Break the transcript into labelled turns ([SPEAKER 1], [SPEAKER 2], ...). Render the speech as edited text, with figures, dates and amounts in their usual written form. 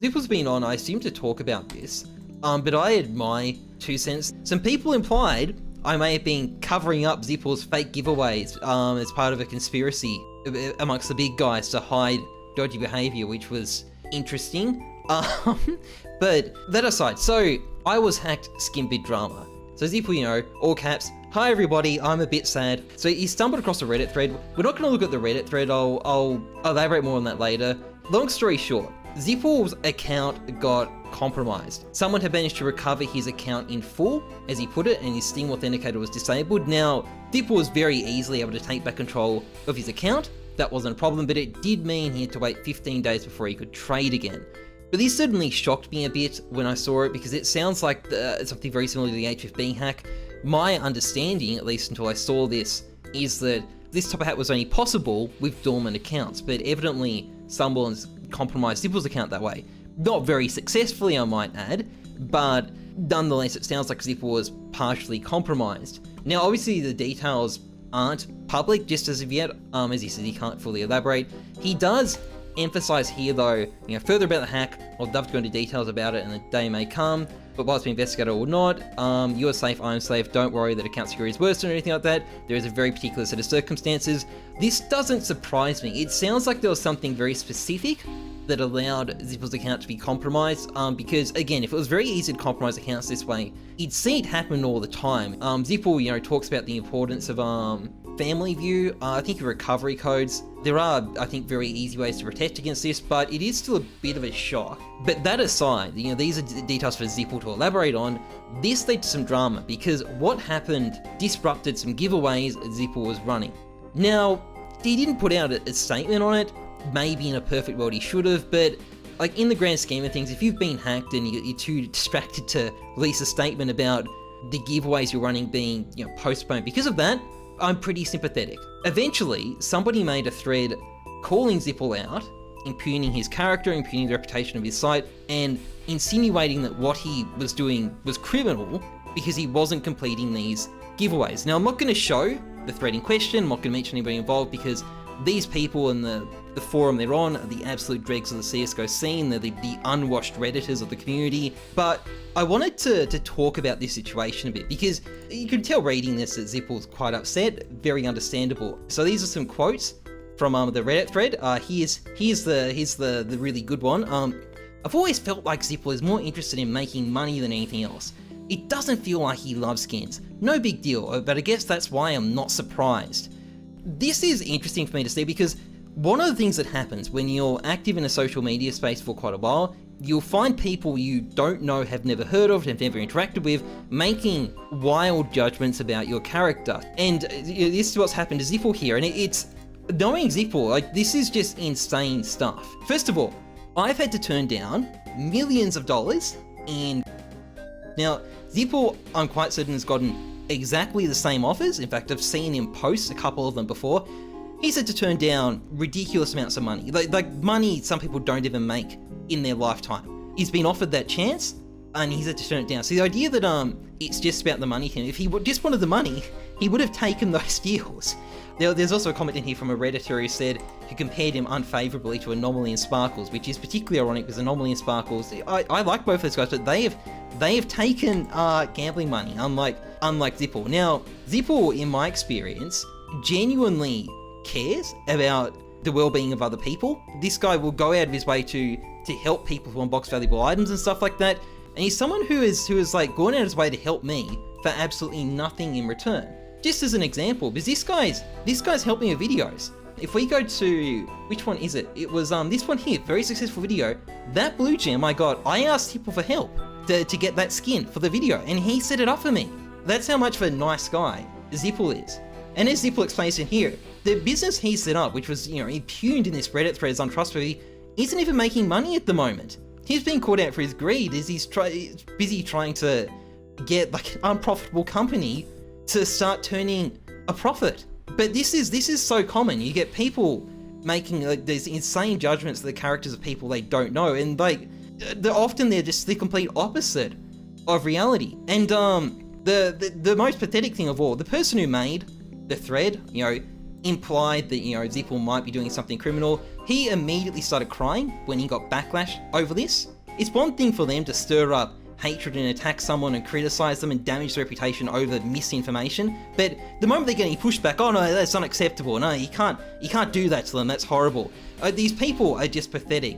[SPEAKER 1] Zipel's been on, I assume, to talk about this, but I had my 2 cents. Some people implied I may have been covering up Zipel's fake giveaways as part of a conspiracy amongst the big guys to hide dodgy behavior, which was interesting. But that aside, so I was hacked skin bid drama. So Zipel, all caps, "Hi everybody, I'm a bit sad." So he stumbled across a Reddit thread. We're not going to look at the Reddit thread, I'll elaborate more on that later. Long story short, Zipel's account got compromised. Someone had managed to recover his account in full, as he put it, and his Steam Authenticator was disabled. Now, Zipel was very easily able to take back control of his account. That wasn't a problem, but it did mean he had to wait 15 days before he could trade again. But this certainly shocked me a bit when I saw it, because it sounds like something very similar to the H15 hack. My understanding, at least until I saw this, is that this type of hack was only possible with dormant accounts, but evidently someone's compromised Zipel's account that way. Not very successfully, I might add, but nonetheless, it sounds like Zipel was partially compromised. Now, obviously, the details aren't public just as of yet. As he said, he can't fully elaborate. He does emphasize here, though, further about the hack. I'd love to go into details about it, and the day may come. But while it's been investigated or not, you are safe, I am safe. Don't worry that account security is worse or anything like that. There is a very particular set of circumstances. This doesn't surprise me. It sounds like there was something very specific that allowed Zipel's account to be compromised, because again, if it was very easy to compromise accounts this way, you'd see it happen all the time. Zipel, talks about the importance of family view. I think recovery codes. There are, I think, very easy ways to protect against this, but it is still a bit of a shock. But that aside, these are details for Zipel to elaborate on. This led to some drama because what happened disrupted some giveaways Zipel was running. Now, he didn't put out a statement on it. Maybe in a perfect world he should have, but like in the grand scheme of things, if you've been hacked and you're too distracted to release a statement about the giveaways you're running being postponed because of that, I'm pretty sympathetic. Eventually, somebody made a thread calling Zipel out, impugning his character, impugning the reputation of his site, and insinuating that what he was doing was criminal because he wasn't completing these giveaways. Now, I'm not going to show the thread in question, I'm not going to mention anybody involved, because these people in the forum they're on are the absolute dregs of the CSGO scene. They're the unwashed Redditors of the community. But I wanted to talk about this situation a bit, because you can tell reading this that Zipel's quite upset, very understandable. So these are some quotes from the Reddit thread. Here's the really good one. I've always felt like Zipel is more interested in making money than anything else. It doesn't feel like he loves skins. No big deal, but I guess that's why I'm not surprised. This is interesting for me to see, because one of the things that happens when you're active in a social media space for quite a while, you'll find people you don't know, have never heard of, have never interacted with, making wild judgments about your character. And this is what's happened to Zipel here, and it's knowing Zipel, like, this is just insane stuff. First of all, I've had to turn down millions of dollars in... Now, Zipel, I'm quite certain, has gotten exactly the same offers. In fact, I've seen him post a couple of them before. He's had to turn down ridiculous amounts of money, like money some people don't even make in their lifetime. He's been offered that chance, and he's had to turn it down. So the idea that it's just about the money thing, if he just wanted the money, he would have taken those deals. There's also a comment in here from a Redditor who compared him unfavourably to Anomaly and Sparkles, which is particularly ironic because Anomaly and Sparkles, I like both those guys, but they have taken gambling money, unlike Zipel. Now, Zipel, in my experience, genuinely cares about the well-being of other people. This guy will go out of his way to help people who unbox valuable items and stuff like that. And he's someone who is like going out of his way to help me for absolutely nothing in return. Just as an example, because this guy's helped me with videos. If we go to, which one is it? It was this one here, very successful video. That blue gem I asked people for help to get that skin for the video, and he set it up for me. That's how much of a nice guy Zipel is. And as Zipel explains in here, the business he set up, which was impugned in this Reddit thread as untrustworthy, isn't even making money at the moment. He's being called out for his greed as he's busy trying to get like an unprofitable company to start turning a profit. But this is so common. You get people making like these insane judgments of the characters of people they don't know, and like they're just the complete opposite of reality. And the most pathetic thing of all, the person who made the thread, implied that Zipel might be doing something criminal. He immediately started crying when he got backlash over this. It's one thing for them to stir up hatred and attack someone and criticize them and damage their reputation over misinformation, but the moment they're getting pushback, oh no, that's unacceptable, no, you can't do that to them, that's horrible. These people are just pathetic.